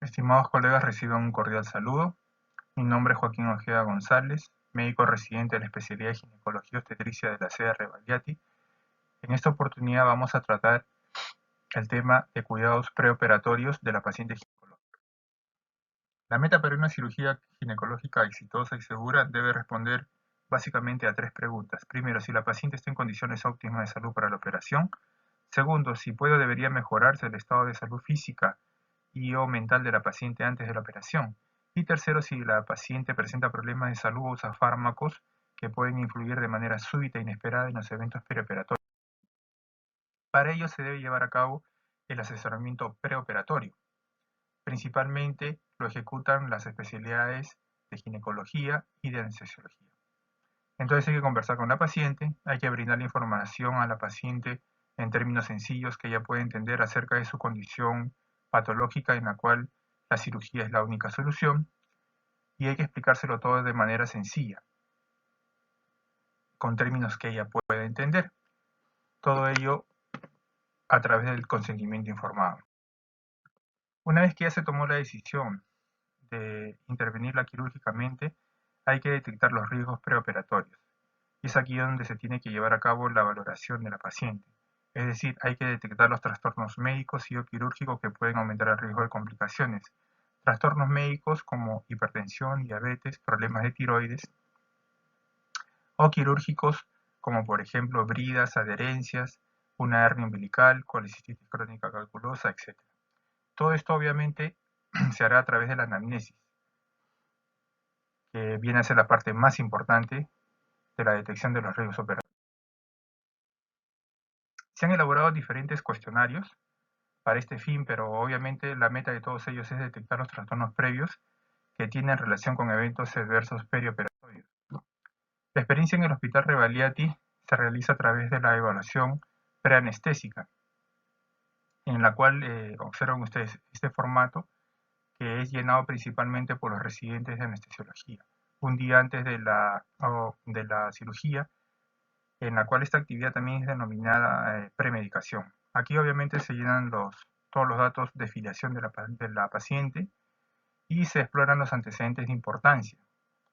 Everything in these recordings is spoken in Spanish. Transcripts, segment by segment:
Estimados colegas, reciban un cordial saludo. Mi nombre es Joaquín Ojeda González, médico residente de la especialidad de ginecología y obstetricia de la sede de Rebagliati. En esta oportunidad vamos a tratar el tema de cuidados preoperatorios de la paciente ginecológica. La meta para una cirugía ginecológica exitosa y segura debe responder básicamente a tres preguntas. Primero, si la paciente está en condiciones óptimas de salud para la operación. Segundo, si puede o debería mejorarse el estado de salud física y o mental de la paciente antes de la operación. Y tercero, si la paciente presenta problemas de salud o usa fármacos que pueden influir de manera súbita e inesperada en los eventos perioperatorios. Para ello se debe llevar a cabo el asesoramiento preoperatorio. Principalmente lo ejecutan las especialidades de ginecología y de anestesiología. Entonces hay que conversar con la paciente, hay que brindarle información a la paciente en términos sencillos que ella pueda entender acerca de su condición patológica en la cual la cirugía es la única solución, y hay que explicárselo todo de manera sencilla, con términos que ella pueda entender. Todo ello a través del consentimiento informado. Una vez que ya se tomó la decisión de intervenirla quirúrgicamente, hay que detectar los riesgos preoperatorios. Y es aquí donde se tiene que llevar a cabo la valoración de la paciente. Es decir, hay que detectar los trastornos médicos y o quirúrgicos que pueden aumentar el riesgo de complicaciones. Trastornos médicos como hipertensión, diabetes, problemas de tiroides, o quirúrgicos como por ejemplo bridas, adherencias, una hernia umbilical, colecistitis crónica calculosa, etc. Todo esto obviamente se hará a través de la anamnesis, que viene a ser la parte más importante de la detección de los riesgos operatorios. Se han elaborado diferentes cuestionarios para este fin, pero obviamente la meta de todos ellos es detectar los trastornos previos que tienen relación con eventos adversos perioperatorios. La experiencia en el Hospital Rebagliati se realiza a través de la evaluación preanestésica, en la cual observan ustedes este formato que es llenado principalmente por los residentes de anestesiología. Un día antes de la cirugía, en la cual esta actividad también es denominada premedicación. Aquí obviamente se llenan todos los datos de filiación de la paciente y se exploran los antecedentes de importancia,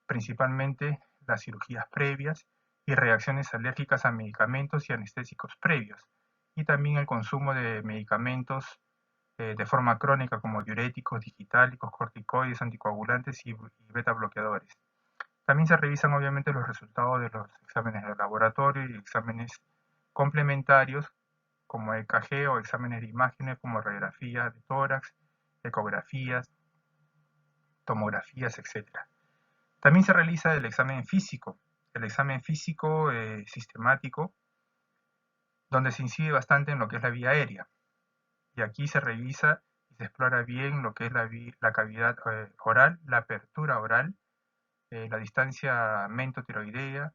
principalmente las cirugías previas y reacciones alérgicas a medicamentos y anestésicos previos, y también el consumo de medicamentos de forma crónica como diuréticos, digitálicos, corticoides, anticoagulantes y beta bloqueadores. También se revisan obviamente los resultados de los exámenes de laboratorio y exámenes complementarios como EKG o exámenes de imágenes como radiografía de tórax, ecografías, tomografías, etc. También se realiza el examen físico sistemático, donde se incide bastante en lo que es la vía aérea. Y aquí se revisa y se explora bien lo que es la cavidad oral, la apertura oral, la distancia mentotiroidea,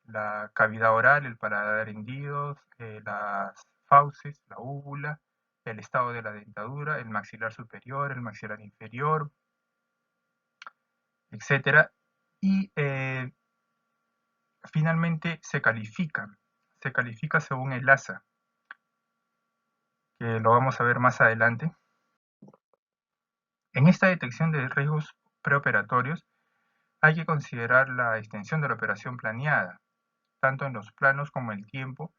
la cavidad oral, el paladar hendido, las fauces, la úvula, el estado de la dentadura, el maxilar superior, el maxilar inferior, etc. Y finalmente se califica según el ASA, que lo vamos a ver más adelante. En esta detección de riesgos preoperatorios hay que considerar la extensión de la operación planeada, tanto en los planos como el tiempo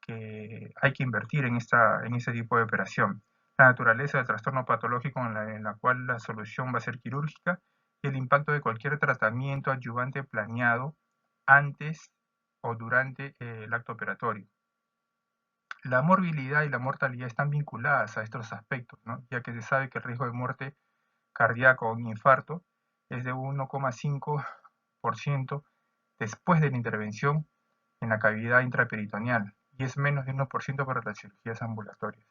que hay que invertir en ese tipo de operación, la naturaleza del trastorno patológico en la cual la solución va a ser quirúrgica y el impacto de cualquier tratamiento adyuvante planeado antes o durante el acto operatorio. La morbilidad y la mortalidad están vinculadas a estos aspectos, ¿no? Ya que se sabe que el riesgo de muerte cardíaco o un infarto es de 1,5% después de la intervención en la cavidad intraperitoneal y es menos de 1% para las cirugías ambulatorias.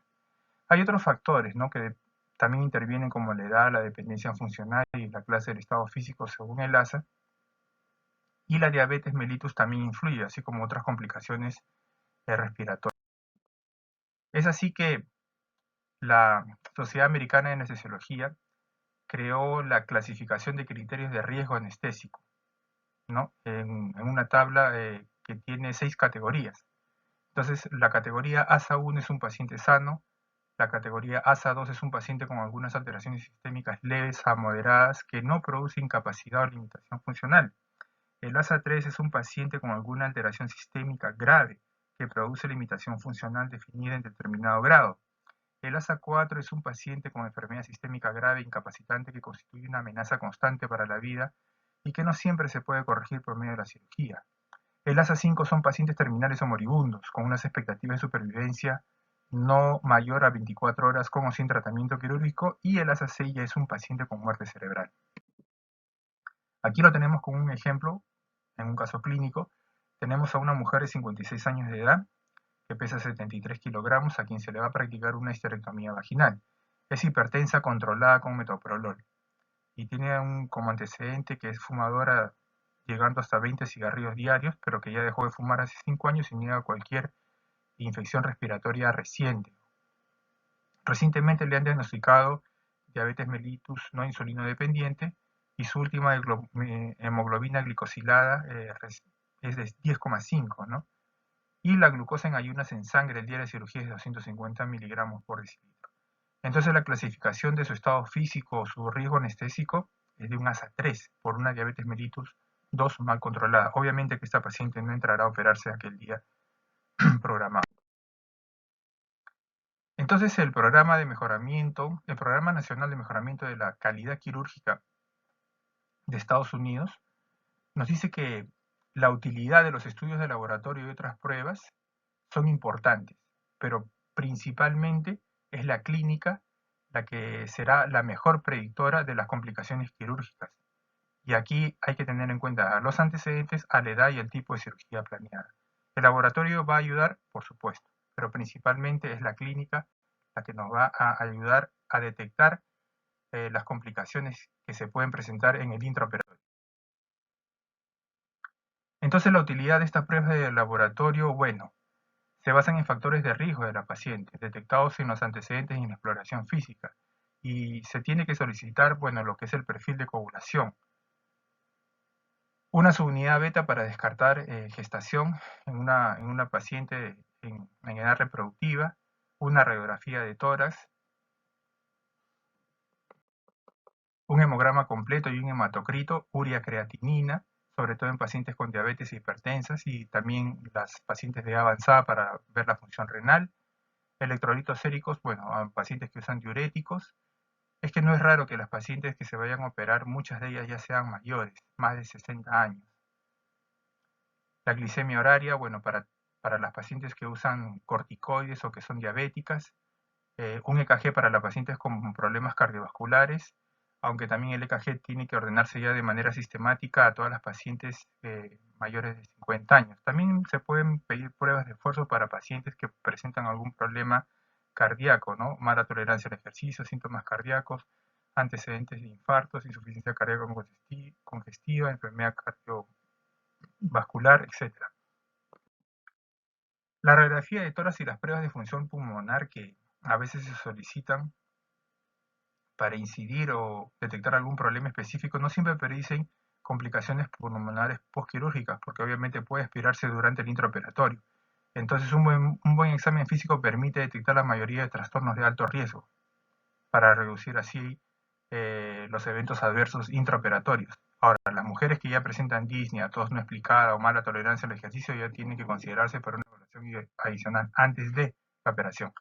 Hay otros factores, ¿no?, que también intervienen como la edad, la dependencia funcional y la clase del estado físico según el ASA, y la diabetes mellitus también influye, así como otras complicaciones respiratorias. Es así que la Sociedad Americana de Anestesiología creó la clasificación de criterios de riesgo anestésico, ¿no?, en una tabla que tiene 6 categorías. Entonces, la categoría ASA 1 es un paciente sano, La categoría ASA2 es un paciente con algunas alteraciones sistémicas leves a moderadas que no produce incapacidad o limitación funcional. El ASA3 es un paciente con alguna alteración sistémica grave que produce limitación funcional definida en determinado grado. El ASA4 es un paciente con enfermedad sistémica grave e incapacitante que constituye una amenaza constante para la vida y que no siempre se puede corregir por medio de la cirugía. El ASA5 son pacientes terminales o moribundos, con unas expectativas de supervivencia no mayor a 24 horas con o sin tratamiento quirúrgico, y el ASA6 ya es un paciente con muerte cerebral. Aquí lo tenemos con un ejemplo, en un caso clínico. Tenemos a una mujer de 56 años de edad que pesa 73 kilogramos, a quien se le va a practicar una histerectomía vaginal. Es hipertensa controlada con metoprolol y tiene como antecedente que es fumadora, llegando hasta 20 cigarrillos diarios, pero que ya dejó de fumar hace 5 años y niega cualquier infección respiratoria reciente. Recientemente le han diagnosticado diabetes mellitus no insulino dependiente y su última hemoglobina glicosilada es de 10,5, ¿no? Y la glucosa en ayunas en sangre el día de cirugía es de 250 miligramos por decilitro. Entonces la clasificación de su estado físico o su riesgo anestésico es de un ASA3 por una diabetes mellitus 2 mal controlada. Obviamente que esta paciente no entrará a operarse aquel día programado. Entonces el Programa Nacional de Mejoramiento de la Calidad Quirúrgica de Estados Unidos nos dice que la utilidad de los estudios de laboratorio y otras pruebas son importantes, pero principalmente es la clínica la que será la mejor predictora de las complicaciones quirúrgicas. Y aquí hay que tener en cuenta los antecedentes, a la edad y el tipo de cirugía planeada. El laboratorio va a ayudar, por supuesto, pero principalmente es la clínica la que nos va a ayudar a detectar las complicaciones que se pueden presentar en el intraoperatorio. Entonces, la utilidad de estas pruebas de laboratorio, bueno, se basan en factores de riesgo de la paciente, detectados en los antecedentes y en la exploración física. Y se tiene que solicitar, bueno, lo que es el perfil de coagulación. Una subunidad beta para descartar gestación en una paciente en edad reproductiva, una radiografía de tórax, un hemograma completo y un hematocrito, urea creatinina, sobre todo en pacientes con diabetes e hipertensas, y también las pacientes de edad avanzada para ver la función renal, electrolitos séricos, bueno, a pacientes que usan diuréticos. Es que no es raro que las pacientes que se vayan a operar, muchas de ellas ya sean mayores, más de 60 años. La glicemia horaria, bueno, para las pacientes que usan corticoides o que son diabéticas, un EKG para las pacientes con problemas cardiovasculares, aunque también el EKG tiene que ordenarse ya de manera sistemática a todas las pacientes mayores de 50 años. También se pueden pedir pruebas de esfuerzo para pacientes que presentan algún problema cardíaco, ¿no? Mala tolerancia al ejercicio, síntomas cardíacos, antecedentes de infartos, insuficiencia cardíaca congestiva, enfermedad cardiovascular, etc. La radiografía de tórax y las pruebas de función pulmonar que a veces se solicitan para incidir o detectar algún problema específico no siempre predicen complicaciones pulmonares postquirúrgicas, porque obviamente puede expirarse durante el intraoperatorio. Entonces un buen examen físico permite detectar la mayoría de trastornos de alto riesgo para reducir así los eventos adversos intraoperatorios. Ahora, las mujeres que ya presentan disnea, tos no explicada o mala tolerancia al ejercicio ya tienen que considerarse para una evaluación adicional antes de la operación.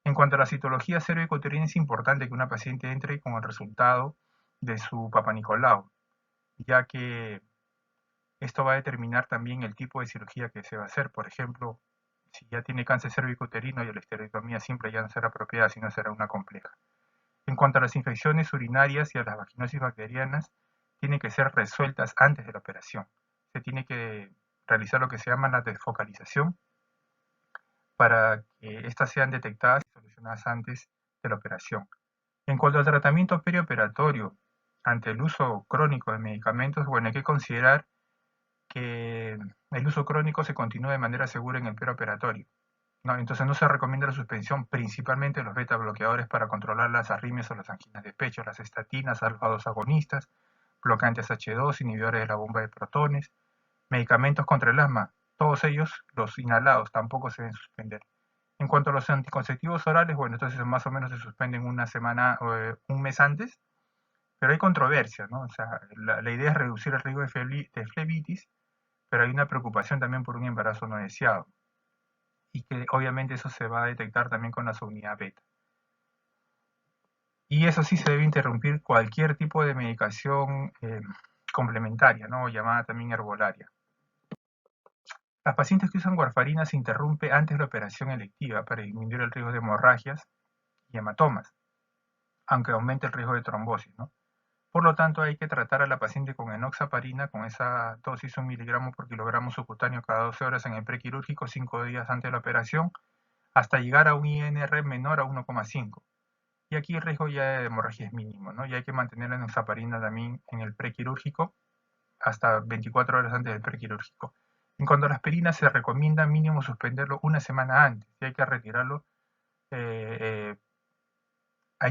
En cuanto a la citología cervicuterina, es importante que una paciente entre con el resultado de su Papa Nicolau, ya que esto va a determinar también el tipo de cirugía que se va a hacer. Por ejemplo, si ya tiene cáncer cervicuterino y la histerectomía simple ya no será apropiada, sino será una compleja. En cuanto a las infecciones urinarias y a las vaginosis bacterianas, tienen que ser resueltas antes de la operación. Se tiene que realizar lo que se llama la desfocalización para que éstas sean detectadas y solucionadas antes de la operación. En cuanto al tratamiento perioperatorio ante el uso crónico de medicamentos, bueno, hay que considerar que el uso crónico se continúa de manera segura en el perioperatorio, ¿no? Entonces no se recomienda la suspensión principalmente de los beta bloqueadores para controlar las arritmias o las anginas de pecho, las estatinas, alfa-2 agonistas, bloqueantes H2, inhibidores de la bomba de protones, medicamentos contra el asma, todos ellos, los inhalados, tampoco se deben suspender. En cuanto a los anticonceptivos orales, bueno, entonces más o menos se suspenden una semana o un mes antes, pero hay controversia, ¿no? O sea, la idea es reducir el riesgo de flebitis, pero hay una preocupación también por un embarazo no deseado, y que obviamente eso se va a detectar también con la subunidad beta. Y eso sí, se debe interrumpir cualquier tipo de medicación complementaria, ¿no? O llamada también herbolaria. Las pacientes que usan warfarina se interrumpe antes de la operación electiva para disminuir el riesgo de hemorragias y hematomas, aunque aumente el riesgo de trombosis, ¿no? Por lo tanto, hay que tratar a la paciente con enoxaparina, con esa dosis 1 miligramo por kilogramo subcutáneo cada 12 horas en el prequirúrgico, 5 días antes de la operación, hasta llegar a un INR menor a 1,5. Y aquí el riesgo ya de hemorragia es mínimo, ¿no? Y hay que mantener la enoxaparina también en el prequirúrgico hasta 24 horas antes del prequirúrgico. En cuanto a la aspirina, se recomienda mínimo suspenderlo una semana antes y hay que retirarlo, hay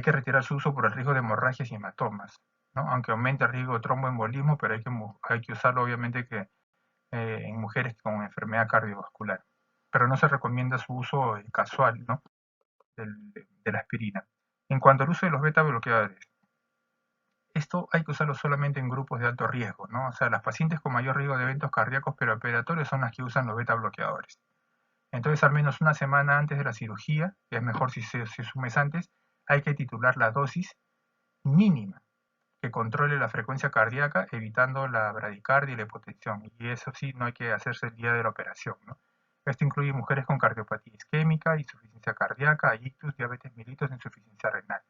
que retirar su uso por el riesgo de hemorragias y hematomas, ¿no? Aunque aumente el riesgo de tromboembolismo, pero hay que usarlo obviamente que en mujeres con enfermedad cardiovascular. Pero no se recomienda su uso casual, ¿no? de la aspirina. En cuanto al uso de los beta bloqueadores, esto hay que usarlo solamente en grupos de alto riesgo, ¿no? O sea, las pacientes con mayor riesgo de eventos cardíacos preoperatorios son las que usan los beta bloqueadores. Entonces, al menos una semana antes de la cirugía, que es mejor si es un mes antes, hay que titular la dosis mínima que controle la frecuencia cardíaca, evitando la bradicardia y la hipotensión. Y eso sí, no hay que hacerse el día de la operación, ¿no? Esto incluye mujeres con cardiopatía isquémica, insuficiencia cardíaca, ictus, diabetes mellitus, insuficiencia renal.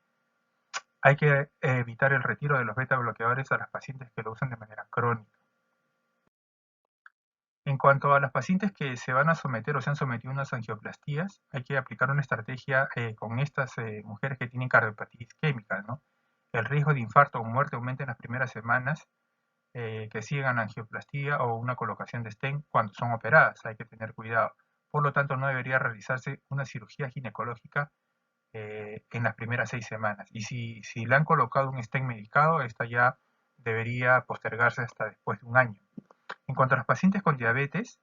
Hay que evitar el retiro de los beta bloqueadores a las pacientes que lo usan de manera crónica. En cuanto a las pacientes que se van a someter o se han sometido a unas angioplastías, hay que aplicar una estrategia con estas mujeres que tienen cardiopatía isquémica, ¿no? El riesgo de infarto o muerte aumenta en las primeras semanas que siguen angioplastía o una colocación de stent cuando son operadas. Hay que tener cuidado. Por lo tanto, no debería realizarse una cirugía ginecológica en las primeras 6 semanas. Y si le han colocado un stent medicado, esta ya debería postergarse hasta después de un año. En cuanto a los pacientes con diabetes,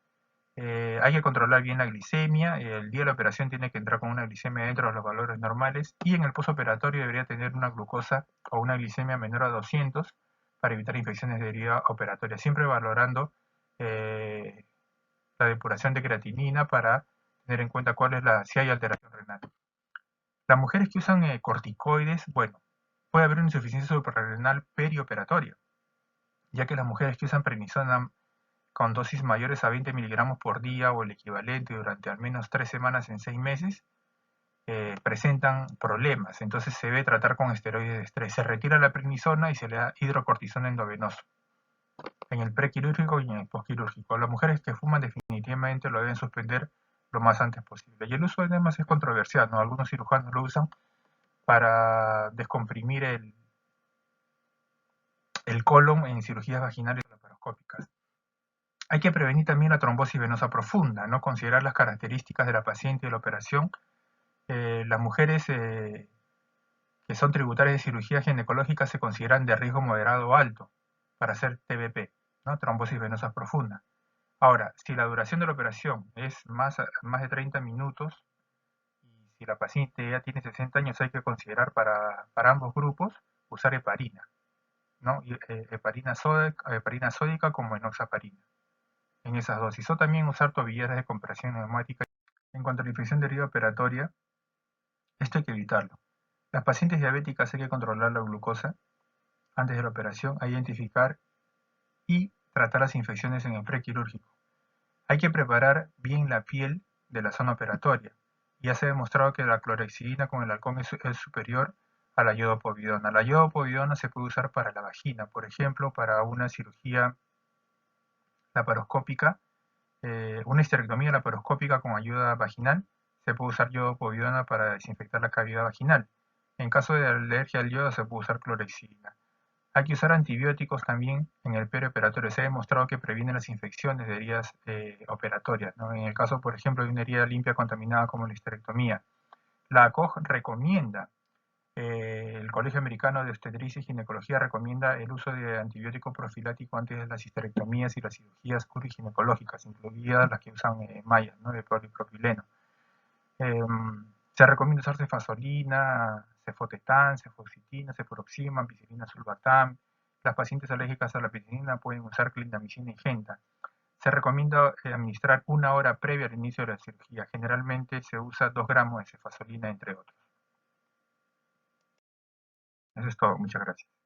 hay que controlar bien la glicemia. El día de la operación tiene que entrar con una glicemia dentro de los valores normales y en el postoperatorio debería tener una glucosa o una glicemia menor a 200 para evitar infecciones de deriva operatoria, siempre valorando la depuración de creatinina para tener en cuenta si hay alteración renal. Las mujeres que usan corticoides, bueno, puede haber una insuficiencia suprarrenal perioperatoria, ya que las mujeres que usan prednisona con dosis mayores a 20 miligramos por día o el equivalente durante al menos 3 semanas en 6 meses, presentan problemas. Entonces se debe tratar con esteroides de estrés. Se retira la prednisona y se le da hidrocortisona endovenoso en el prequirúrgico y en el postquirúrgico. Las mujeres que fuman definitivamente lo deben suspender lo más antes posible. Y el uso de enemas es controversial, ¿no? Algunos cirujanos lo usan para descomprimir el colon en cirugías vaginales laparoscópicas. Hay que prevenir también la trombosis venosa profunda, ¿no? Considerar las características de la paciente y de la operación. Las mujeres que son tributarias de cirugía ginecológica se consideran de riesgo moderado o alto para hacer TBP, ¿no? Trombosis venosa profunda. Ahora, si la duración de la operación es más de 30 minutos y si la paciente ya tiene 60 años, hay que considerar para ambos grupos usar heparina, ¿no? Heparina sódica como enoxaparina en esas dosis. O también usar tobilleras de compresión neumática. En cuanto a la infección de deriva operatoria, esto hay que evitarlo. Las pacientes diabéticas hay que controlar la glucosa antes de la operación, a identificar y tratar las infecciones en el prequirúrgico. Hay que preparar bien la piel de la zona operatoria. Ya se ha demostrado que la clorhexidina con el halcón es superior a la iodopovidona. La iodopovidona se puede usar para la vagina, por ejemplo, para una cirugía laparoscópica, una histerectomía laparoscópica con ayuda vaginal, se puede usar iodopovidona para desinfectar la cavidad vaginal. En caso de alergia al yodo se puede usar clorhexidina. Hay que usar antibióticos también en el perioperatorio. Se ha demostrado que previene las infecciones de heridas operatorias, ¿no? En el caso, por ejemplo, de una herida limpia contaminada como la histerectomía. La ACOG recomienda, el Colegio Americano de Obstetricia y Ginecología recomienda el uso de antibiótico profiláctico antes de las histerectomías y las cirugías uroginecológicas, incluidas las que usan mallas, ¿no? De polipropileno. Se recomienda usar cefasolina, cefotetán, cefoxitina, cefuroxima, ampicilina, sulbatam. Las pacientes alérgicas a la penicilina pueden usar clindamicina y genta. Se recomienda administrar 1 hora previa al inicio de la cirugía. Generalmente se usa 2 gramos de cefasolina, entre otros. Eso es todo. Muchas gracias.